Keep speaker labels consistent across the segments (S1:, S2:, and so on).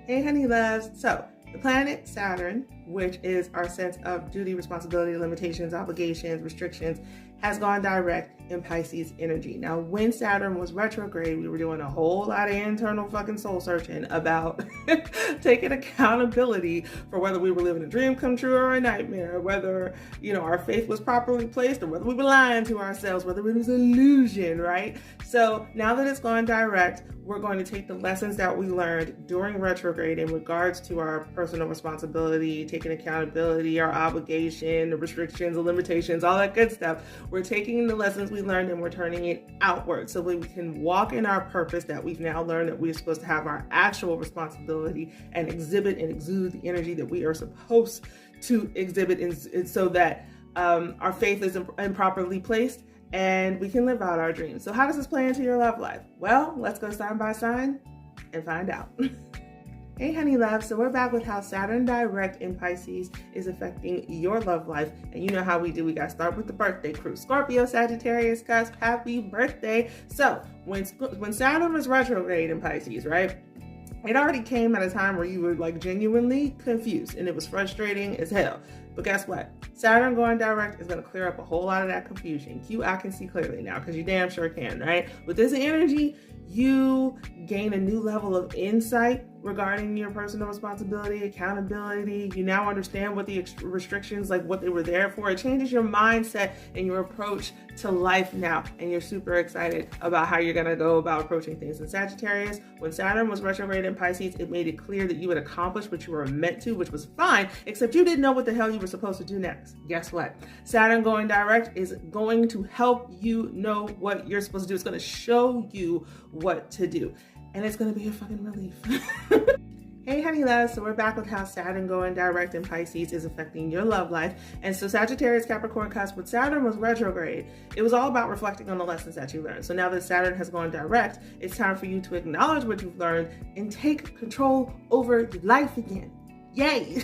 S1: Hey, honey loves. So, the planet Saturn, which is our sense of duty, responsibility, limitations, obligations, restrictions, has gone direct in Pisces energy. Now, when Saturn was retrograde, we were doing a whole lot of internal fucking soul searching about taking accountability for whether we were living a dream come true or a nightmare, whether, our faith was properly placed or whether we were lying to ourselves, whether it was an illusion, right? So now that it's gone direct, we're going to take the lessons that we learned during retrograde in regards to our personal responsibility, taking accountability, our obligation, the restrictions, the limitations, all that good stuff. We're taking the lessons we learned and we're turning it outward so we can walk in our purpose that we've now learned that we're supposed to have our actual responsibility and exhibit and exude the energy that we are supposed to exhibit, and so that our faith is improperly placed and we can live out our dreams. So how does this play into your love life? Well, let's go sign by sign and find out. Hey, honey love. So we're back with how Saturn direct in Pisces is affecting your love life. And you know how we do. We got to start with the birthday crew. Scorpio, Sagittarius, cusp, happy birthday. So when Saturn was retrograde in Pisces, right? It already came at a time where you were like genuinely confused and it was frustrating as hell. But guess what? Saturn going direct is going to clear up a whole lot of that confusion. I can see clearly now because you damn sure can, right? With this energy, you gain a new level of insight regarding your personal responsibility, accountability. You now understand what the restrictions, like what they were there for. It changes your mindset and your approach to life now. And you're super excited about how you're going to go about approaching things. In Sagittarius, when Saturn was retrograde in Pisces, it made it clear that you had accomplished what you were meant to, which was fine, except you didn't know what the hell you were supposed to do next. Guess what? Saturn going direct is going to help you know what you're supposed to do. It's going to show you what to do. And it's going to be a fucking relief. Hey, honey loves. So we're back with how Saturn going direct in Pisces is affecting your love life. And so Sagittarius, Capricorn, cusp, when Saturn was retrograde, it was all about reflecting on the lessons that you learned. So now that Saturn has gone direct, it's time for you to acknowledge what you've learned and take control over your life again. Yay!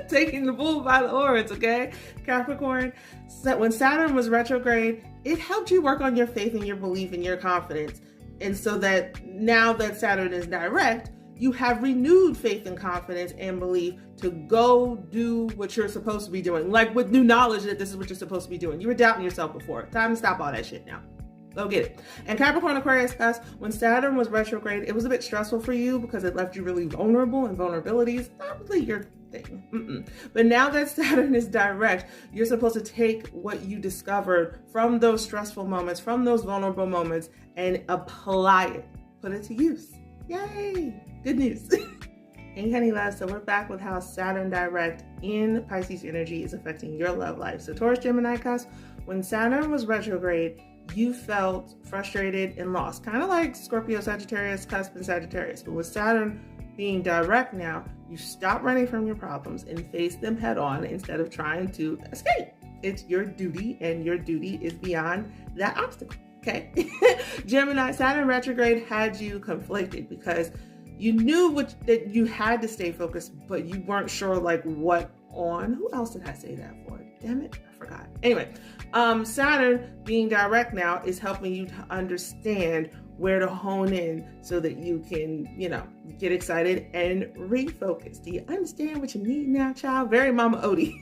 S1: Taking the bull by the horns, okay? Capricorn, so when Saturn was retrograde, it helped you work on your faith and your belief and your confidence. And so that now that Saturn is direct, you have renewed faith and confidence and belief to go do what you're supposed to be doing. Like with new knowledge that this is what you're supposed to be doing. You were doubting yourself before. Time to stop all that shit now. Go get it. And Capricorn, Aquarius, cusp, when Saturn was retrograde, it was a bit stressful for you because it left you really vulnerable, and vulnerability is not really your thing. But now that Saturn is direct, you're supposed to take what you discovered from those stressful moments, from those vulnerable moments, and apply it. Put it to use. Yay! Good news. Hey, honey love. So we're back with how Saturn direct in Pisces energy is affecting your love life. So Taurus, Gemini, cusp, when Saturn was retrograde, you felt frustrated and lost. Kind of like Scorpio, Sagittarius, cusp, and Sagittarius. But with Saturn being direct now, you stop running from your problems and face them head on instead of trying to escape. It's your duty, and your duty is beyond that obstacle. Okay? Gemini, Saturn retrograde had you conflicted because you knew that you had to stay focused, but you weren't sure like what on. Who else did I say that for? Damn it, I forgot. Anyway, Saturn being direct now is helping you to understand where to hone in so that you can, get excited and refocus. Do you understand what you need now, child? Very Mama Odie.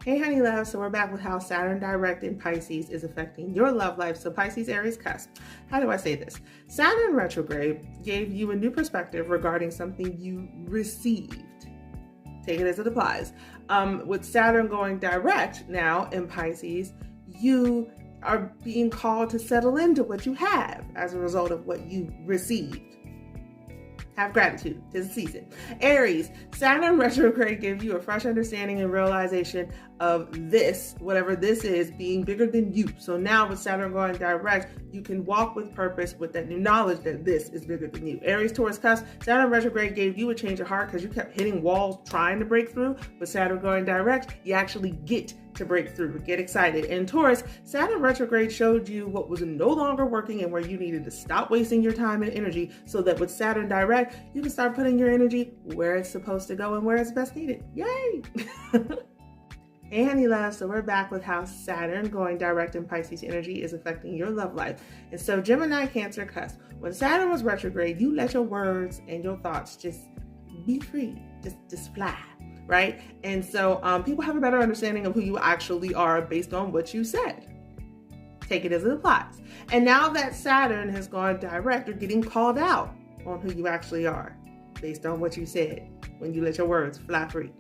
S1: Hey, honey love. So we're back with how Saturn direct in Pisces is affecting your love life. So Pisces, Aries, cusp. How do I say this? Saturn retrograde gave you a new perspective regarding something you received. Take it as it applies. With Saturn going direct now in Pisces, you are being called to settle into what you have as a result of what you received. Have gratitude. 'Tis the season. Aries, Saturn retrograde gave you a fresh understanding and realization of this, whatever this is, being bigger than you. So now with Saturn going direct, you can walk with purpose with that new knowledge that this is bigger than you. Aries, Taurus, cusp, Saturn retrograde gave you a change of heart because you kept hitting walls trying to break through. With Saturn going direct, you actually get to break through. Get excited. And Taurus, Saturn retrograde showed you what was no longer working and where you needed to stop wasting your time and energy so that with Saturn direct, you can start putting your energy where it's supposed to go and where it's best needed. Yay! Hey, honey love. So we're back with how Saturn going direct in Pisces energy is affecting your love life. And so Gemini, Cancer, cusp. When Saturn was retrograde, you let your words and your thoughts just be free, just fly, right? And so people have a better understanding of who you actually are based on what you said. Take it as it applies. And now that Saturn has gone direct, you're getting called out on who you actually are based on what you said when you let your words fly free.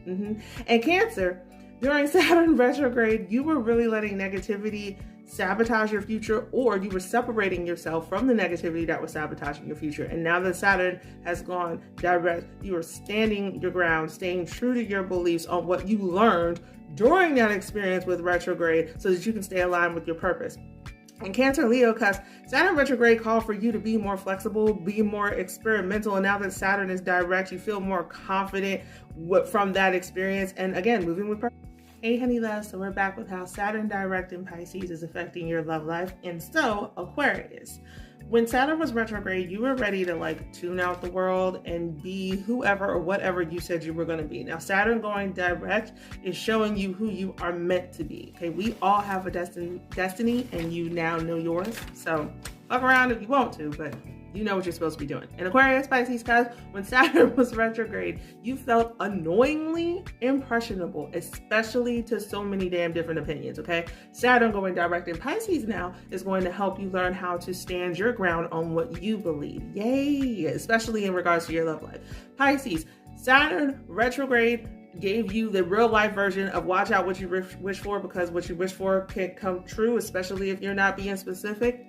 S1: And Cancer, during Saturn retrograde, you were really letting negativity sabotage your future, or you were separating yourself from the negativity that was sabotaging your future. And now that Saturn has gone direct, you are standing your ground, staying true to your beliefs on what you learned during that experience with retrograde so that you can stay aligned with your purpose. And Cancer, Leo, cusp, Saturn retrograde called for you to be more flexible, be more experimental. And now that Saturn is direct, you feel more confident from that experience. And again, moving with purpose. Hey, honey love. So we're back with how Saturn direct in Pisces is affecting your love life. And so Aquarius, when Saturn was retrograde, you were ready to tune out the world and be whoever or whatever you said you were going to be. Now, Saturn going direct is showing you who you are meant to be. Okay, we all have a destiny, and you now know yours. So fuck around if you want to, but you know what you're supposed to be doing. And Aquarius, Pisces, cusp, when Saturn was retrograde, you felt annoyingly impressionable, especially to so many damn different opinions, okay? Saturn going direct in Pisces now is going to help you learn how to stand your ground on what you believe. Yay! Especially in regards to your love life. Pisces, Saturn retrograde gave you the real life version of watch out what you wish for, because what you wish for can come true, especially if you're not being specific.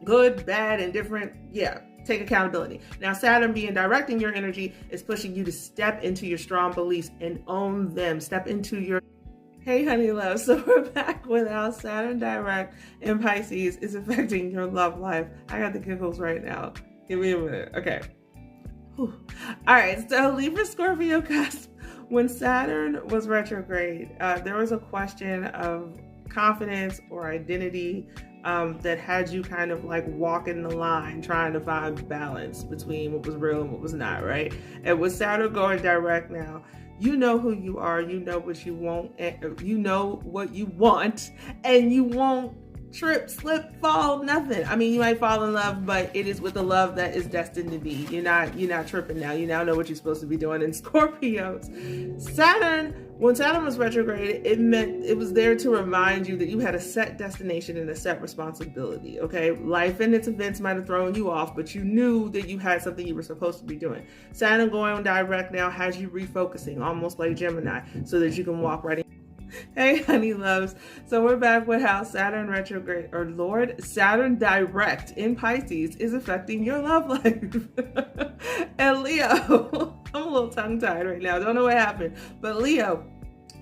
S1: Good, bad, and different. Yeah, take accountability. Now, Saturn being direct in your energy is pushing you to step into your strong beliefs and own them. Step into your... Hey, honey love. So we're back with how Saturn direct in Pisces is affecting your love life. I got the giggles right now. Give me a minute. Okay. Whew. All right. So Libra, Scorpio, cusp. When Saturn was retrograde, there was a question of confidence or identity that had you kind of walking the line, trying to find balance between what was real and what was not, right? And with Saturn going direct now, you know who you are, you know what you want, you know what you want, and you won't trip, slip, fall, nothing. I mean, you might fall in love, but it is with the love that is destined to be. You're not tripping now. You now know what you're supposed to be doing. And Scorpios, when Saturn was retrograde, it was there to remind you that you had a set destination and a set responsibility, okay? Life and its events might have thrown you off, but you knew that you had something you were supposed to be doing. Saturn going direct now has you refocusing, almost like Gemini, so that you can walk right in. Hey, honey loves. So we're back with how Saturn retrograde, or Saturn direct in Pisces is affecting your love life. And Leo, I'm a little tongue-tied right now. Don't know what happened. But Leo,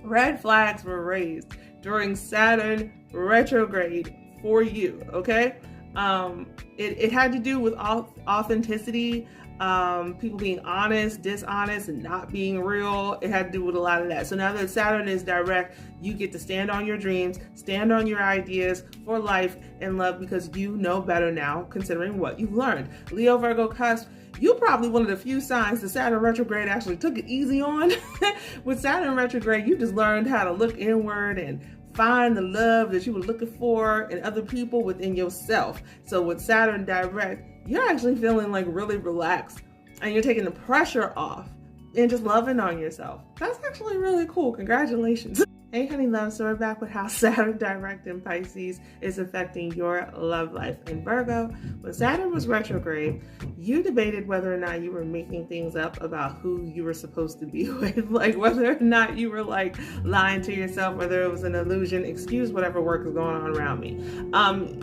S1: red flags were raised during Saturn retrograde for you, okay? It had to do with authenticity, people being honest, dishonest, and not being real. It had to do with a lot of that. So now that Saturn is direct, you get to stand on your dreams, stand on your ideas for life and love, because you know better now, considering what you've learned. Leo, Virgo, cusp, you probably one of the few signs that Saturn retrograde actually took it easy on. With Saturn retrograde, you just learned how to look inward and find the love that you were looking for in other people within yourself. So with Saturn direct, you're actually feeling really relaxed, and you're taking the pressure off and just loving on yourself. That's actually really cool. Congratulations. Hey, honey love. So we're back with how Saturn direct in Pisces is affecting your love life. In Virgo, when Saturn was retrograde, you debated whether or not you were making things up about who you were supposed to be with, whether or not you were lying to yourself, whether it was an illusion. Excuse whatever work is going on around me.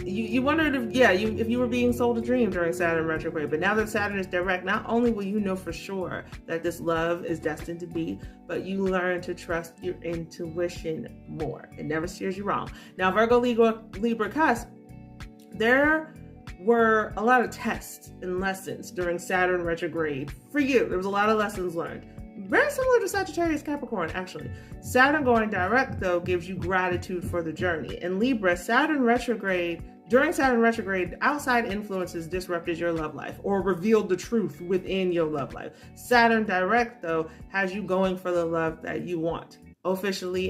S1: You wondered if you were being sold a dream during Saturn retrograde. But now that Saturn is direct, not only will you know for sure that this love is destined to be, but you learn to trust your intuition more. It never steers you wrong. Now, Virgo, Libra, cusp, there were a lot of tests and lessons during Saturn retrograde for you. There was a lot of lessons learned. Very similar to Sagittarius, Capricorn, actually. Saturn going direct, though, gives you gratitude for the journey. In Libra, during Saturn retrograde, outside influences disrupted your love life or revealed the truth within your love life. Saturn direct, though, has you going for the love that you want. Officially